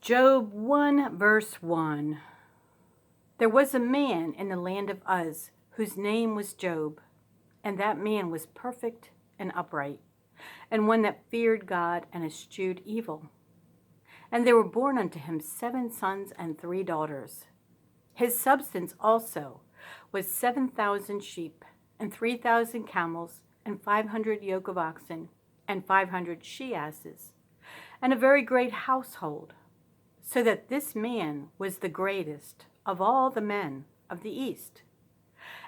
Job 1 verse 1. There was a man in the land of Uz whose name was Job, and that man was perfect and upright, and one that feared God and eschewed evil. And there were born unto him 7 sons and 3 daughters. His substance also was 7,000 sheep, and 3,000 camels, and 500 yoke of oxen, and 500 she-asses, and a very great household, so that this man was the greatest of all the men of the east.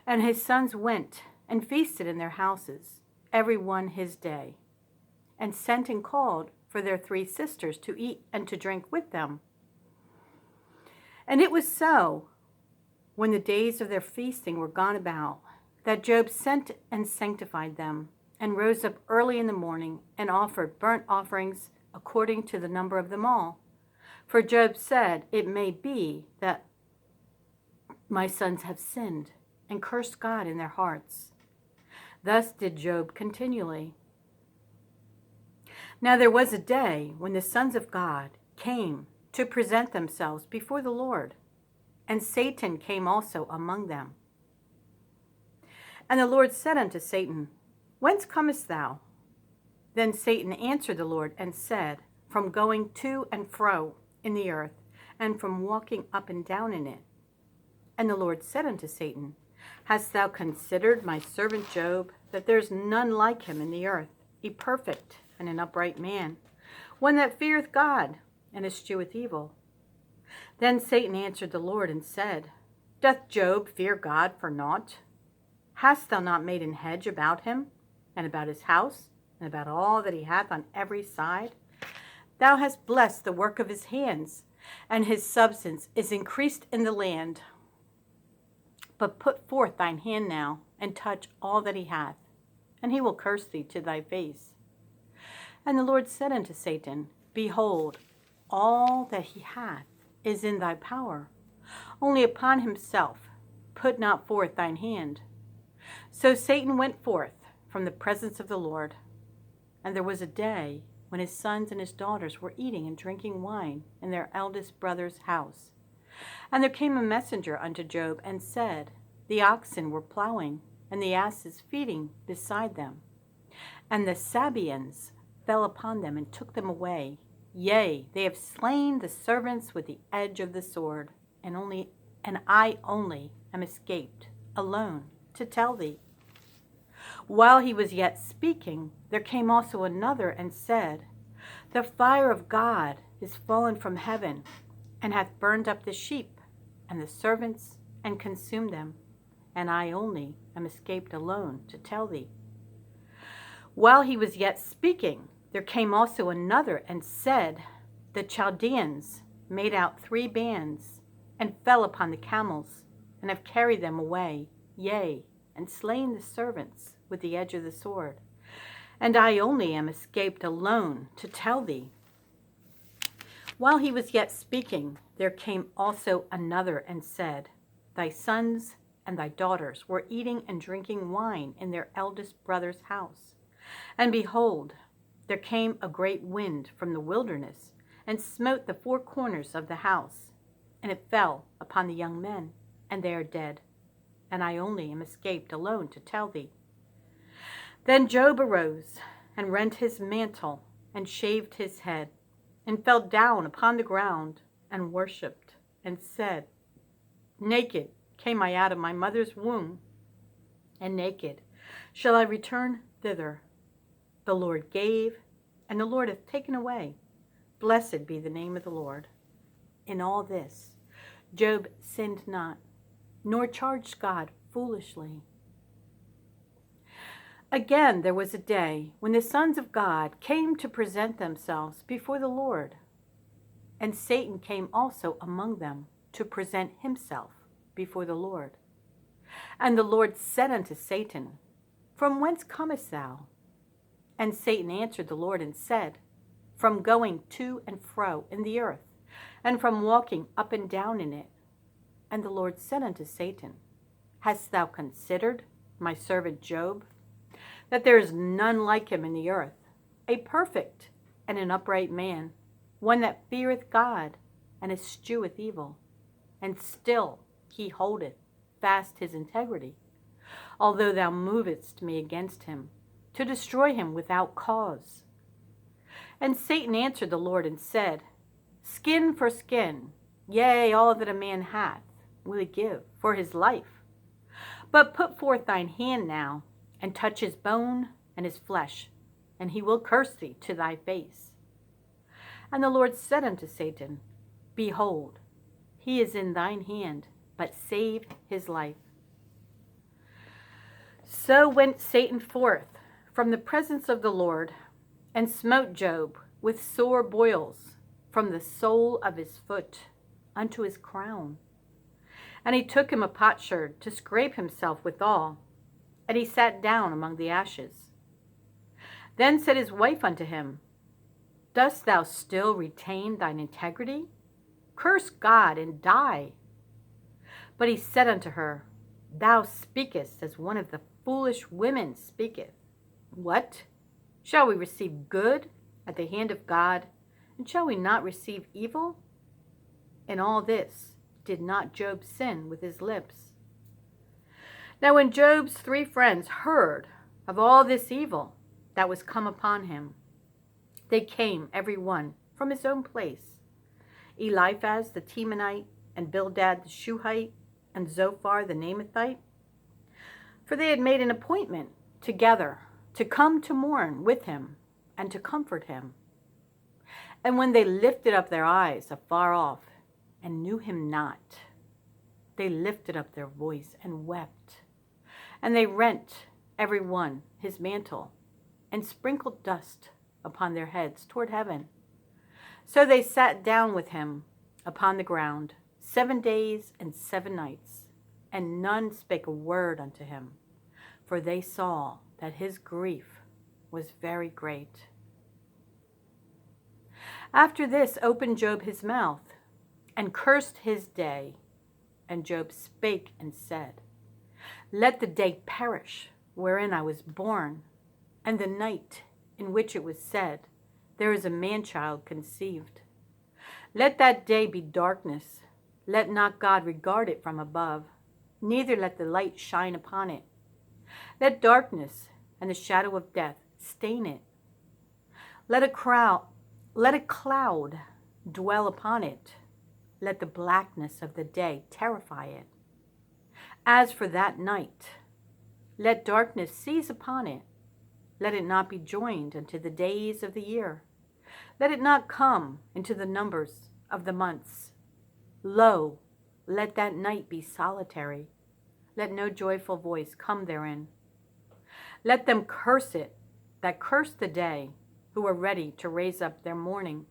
And his sons went and feasted in their houses, every one his day, and sent and called for their 3 sisters to eat and to drink with them. And it was so, when the days of their feasting were gone about, that Job sent and sanctified them, and rose up early in the morning, and offered burnt offerings according to the number of them all. For Job said, "It may be that my sons have sinned, and cursed God in their hearts." Thus did Job continually. Now there was a day when the sons of God came to present themselves before the Lord, and Satan came also among them. And the Lord said unto Satan, "Whence comest thou?" Then Satan answered the Lord and said, "From going to and fro in the earth, and from walking up and down in it." And the Lord said unto Satan, "Hast thou considered my servant Job, that there is none like him in the earth, a perfect and an upright man, one that feareth God and escheweth evil?" Then Satan answered the Lord and said, "Doth Job fear God for naught? Hast thou not made an hedge about him, and about his house, and about all that he hath on every side? Thou hast blessed the work of his hands, and his substance is increased in the land. But put forth thine hand now, and touch all that he hath, and he will curse thee to thy face." And the Lord said unto Satan, "Behold, all that he hath is in thy power, only upon himself put not forth thine hand." So Satan went forth from the presence of the Lord. And there was a day when his sons and his daughters were eating and drinking wine in their eldest brother's house. And there came a messenger unto Job, and said, "The oxen were plowing, and the asses feeding beside them. And the Sabaeans fell upon them, and took them away. Yea, they have slain the servants with the edge of the sword, and I only am escaped alone to tell thee." While he was yet speaking, there came also another, and said, "The fire of God is fallen from heaven, and hath burned up the sheep and the servants, and consumed them, and I only am escaped alone to tell thee." While he was yet speaking, there came also another, and said, "The Chaldeans made out 3 bands, and fell upon the camels, and have carried them away, yea, and slain the servants with the edge of the sword, and I only am escaped alone to tell thee." While he was yet speaking, there came also another, and said, "Thy sons and thy daughters were eating and drinking wine in their eldest brother's house. And behold, there came a great wind from the wilderness, and smote the 4 corners of the house, and it fell upon the young men, and they are dead, and I only am escaped alone to tell thee." Then Job arose, and rent his mantle, and shaved his head, and fell down upon the ground, and worshipped, and said, "Naked came I out of my mother's womb, and naked shall I return thither. The Lord gave, and the Lord hath taken away. Blessed be the name of the Lord." In all this Job sinned not, nor charged God foolishly. Again there was a day when the sons of God came to present themselves before the Lord, and Satan came also among them to present himself before the Lord. And the Lord said unto Satan, "From whence comest thou?" And Satan answered the Lord and said, "From going to and fro in the earth, and from walking up and down in it." And the Lord said unto Satan, "Hast thou considered my servant Job, that there is none like him in the earth, a perfect and an upright man, one that feareth God and escheweth evil, and still he holdeth fast his integrity, although thou movest me against him, to destroy him without cause. And Satan answered the Lord and said, Skin for skin, yea, all that a man hath will he give for his life. But put forth thine hand now, and touch his bone and his flesh, and he will curse thee to thy face. And the Lord said unto Satan, Behold, he is in thine hand, but save his life. So went Satan forth from the presence of the Lord, and smote Job with sore boils from the sole of his foot unto his crown. And he took him a potsherd to scrape himself withal, and he sat down among the ashes. Then said his wife unto him, Dost thou still retain thine integrity? Curse God and die. But he said unto her, Thou speakest as one of the foolish women speaketh. What? Shall we receive good at the hand of God, and shall we not receive evil? In all this did not Job sin with his lips. Now when Job's 3 friends heard of all this evil that was come upon him, they came every one from his own place, Eliphaz the Temanite, and Bildad the Shuhite, and Zophar the Naamathite. For they had made an appointment together to come to mourn with him and to comfort him. And when they lifted up their eyes afar off and knew him not, they lifted up their voice and wept. And they rent every one his mantle and sprinkled dust upon their heads toward heaven. So they sat down with him upon the ground 7 days and 7 nights, and none spake a word unto him, for they saw that his grief was very great. After this opened Job his mouth, and cursed his day. And Job spake and said, Let the day perish wherein I was born, and the night in which it was said, There is a man-child conceived. Let that day be darkness. Let not God regard it from above, neither let the light shine upon it. Let darkness and the shadow of death stain it. Let a cloud dwell upon it. Let the blackness of the day terrify it. As for that night, let darkness seize upon it. Let it not be joined unto the days of the year. Let it not come into the numbers of the months. Lo, let that night be solitary. Let no joyful voice come therein. Let them curse it that curse the day, who are ready to raise up their mourning.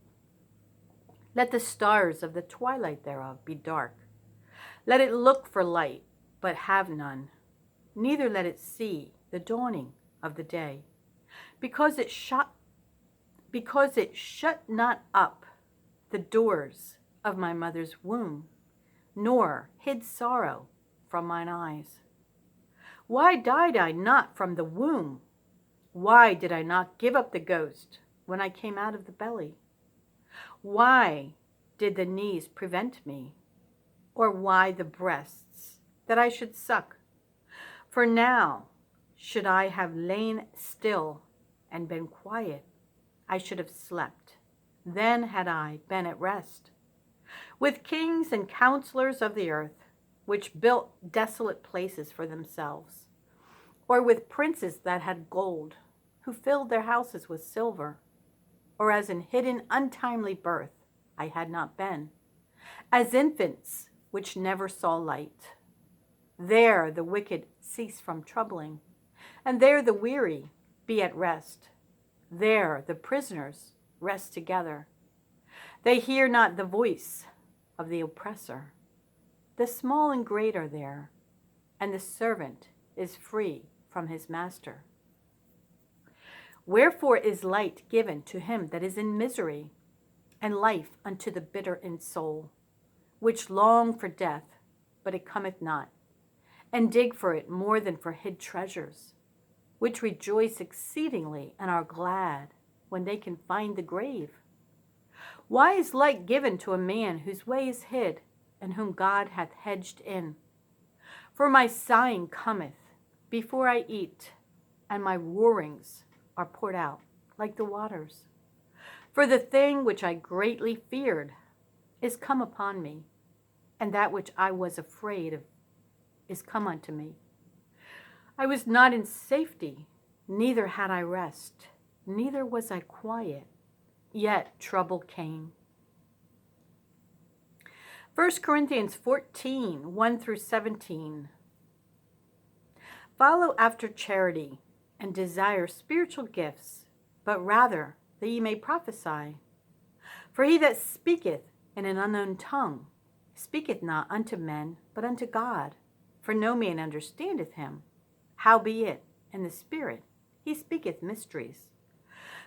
Let the stars of the twilight thereof be dark. Let it look for light, but have none. Neither let it see the dawning of the day, because it shut not up the doors of my mother's womb, nor hid sorrow from mine eyes. Why died I not from the womb? Why did I not give up the ghost when I came out of the belly? Why did the knees prevent me? Or why the breasts, that I should suck? For now, should I have lain still and been quiet, I should have slept. Then had I been at rest. With kings and counselors of the earth, which built desolate places for themselves, or with princes that had gold, who filled their houses with silver, or as in hidden untimely birth I had not been, as infants which never saw light. There the wicked cease from troubling, and there the weary be at rest. There the prisoners rest together. They hear not the voice of the oppressor. The small and great are there, and the servant is free from his master. Wherefore is light given to him that is in misery, and life unto the bitter in soul, which long for death, but it cometh not, and dig for it more than for hid treasures, which rejoice exceedingly and are glad when they can find the grave. Why is light given to a man whose way is hid, and whom God hath hedged in? For my sighing cometh before I eat, and my roarings are poured out like the waters. For the thing which I greatly feared is come upon me, and that which I was afraid of is come unto me. I was not in safety, neither had I rest, neither was I quiet, yet trouble came. 1 Corinthians 14, 1 through 17. Follow after charity, and desire spiritual gifts, but rather that ye may prophesy. For he that speaketh in an unknown tongue speaketh not unto men, but unto God, for no man understandeth him. Howbeit, in the Spirit he speaketh mysteries.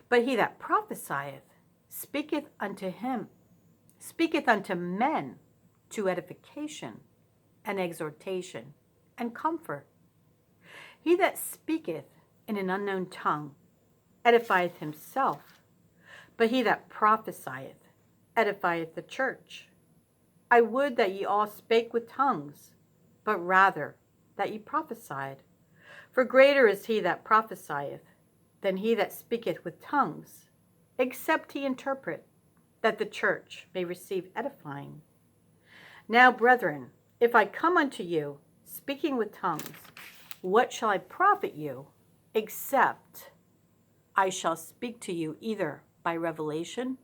But he that prophesieth speaketh unto men to edification and exhortation and comfort. He that speaketh in an unknown tongue edifieth himself, but he that prophesieth edifieth the church. I would that ye all spake with tongues, but rather that ye prophesied. For greater is he that prophesieth than he that speaketh with tongues, except he interpret, that the church may receive edifying. Now, brethren, if I come unto you speaking with tongues, what shall I profit you, except I shall speak to you either by revelation,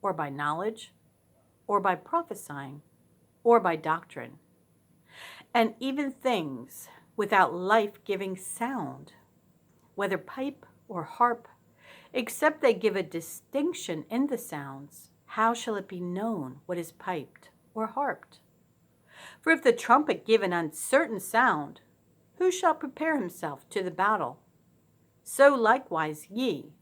or by knowledge, or by prophesying, or by doctrine? And even things without life-giving sound, whether pipe or harp, except they give a distinction in the sounds, how shall it be known what is piped or harped? For if the trumpet give an uncertain sound, who shall prepare himself to the battle? So likewise ye,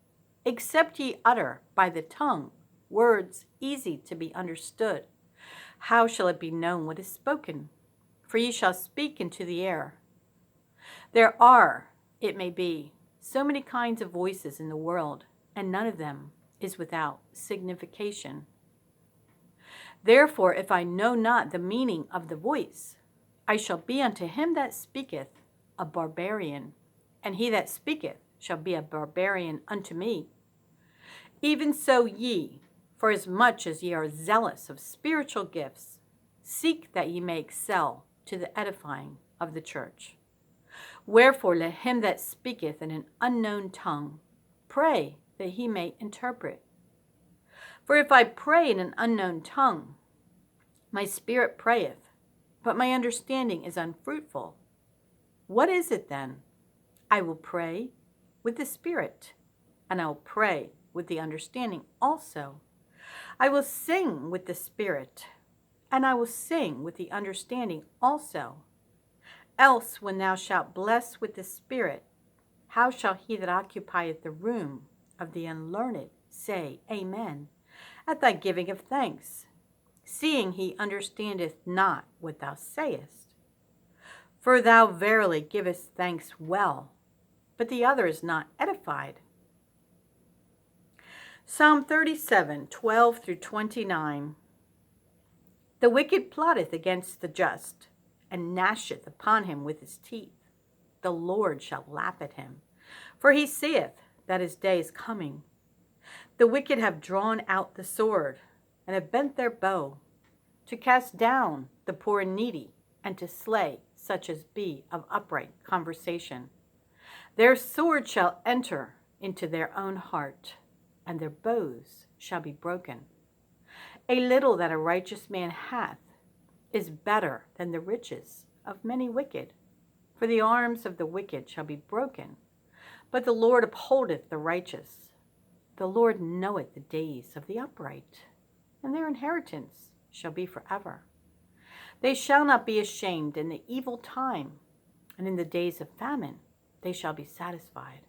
except ye utter by the tongue words easy to be understood, how shall it be known what is spoken? For ye shall speak into the air. There are, it may be, so many kinds of voices in the world, and none of them is without signification. Therefore, if I know not the meaning of the voice, I shall be unto him that speaketh a barbarian, and he that speaketh shall be a barbarian unto me. Even so ye, for as much as ye are zealous of spiritual gifts, seek that ye may excel to the edifying of the church. Wherefore let him that speaketh in an unknown tongue pray that he may interpret. For if I pray in an unknown tongue, my spirit prayeth, but my understanding is unfruitful. What is it then? I will pray with the spirit, and I will pray with the understanding also. I will sing with the spirit, and I will sing with the understanding also. Else, when thou shalt bless with the spirit, how shall he that occupieth the room of the unlearned say, Amen, at thy giving of thanks, seeing he understandeth not what thou sayest? For thou verily givest thanks well, but the other is not edified. Psalm 37, 12 through 29. The wicked plotteth against the just, and gnasheth upon him with his teeth. The Lord shall laugh at him, for he seeth that his day is coming. The wicked have drawn out the sword, and have bent their bow, to cast down the poor and needy, and to slay such as be of upright conversation. Their sword shall enter into their own heart, and their bows shall be broken. A little that a righteous man hath is better than the riches of many wicked. For the arms of the wicked shall be broken, but the Lord upholdeth the righteous. The Lord knoweth the days of the upright, and their inheritance shall be forever. They shall not be ashamed in the evil time, and in the days of famine they shall be satisfied.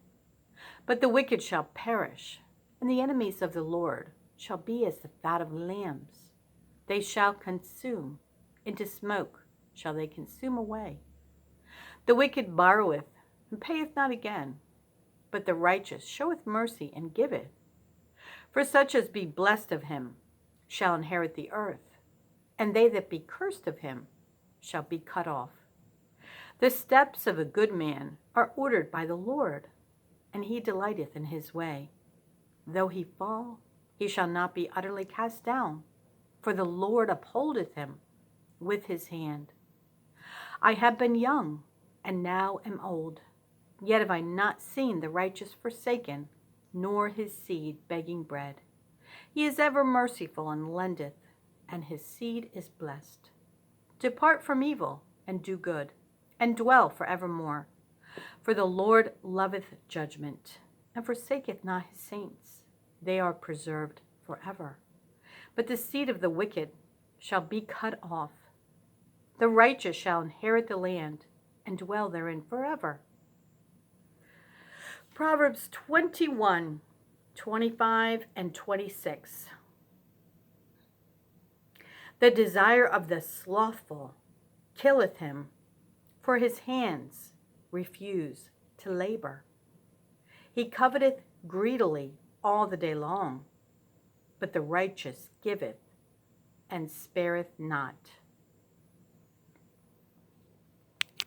But the wicked shall perish, and the enemies of the Lord shall be as the fat of lambs. They shall consume, into smoke shall they consume away. The wicked borroweth, and payeth not again, but the righteous showeth mercy and giveth. For such as be blessed of him shall inherit the earth, and they that be cursed of him shall be cut off. The steps of a good man are ordered by the Lord, and he delighteth in his way. Though he fall, he shall not be utterly cast down, for the Lord upholdeth him with his hand. I have been young, and now am old, yet have I not seen the righteous forsaken, nor his seed begging bread. He is ever merciful and lendeth, and his seed is blessed. Depart from evil, and do good, and dwell for evermore. For the Lord loveth judgment, and forsaketh not his saints. They are preserved forever. But the seed of the wicked shall be cut off. The righteous shall inherit the land, and dwell therein forever. Proverbs 21, 25, and 26. The desire of the slothful killeth him, for his hands refuse to labor. He coveteth greedily all the day long, but the righteous giveth and spareth not.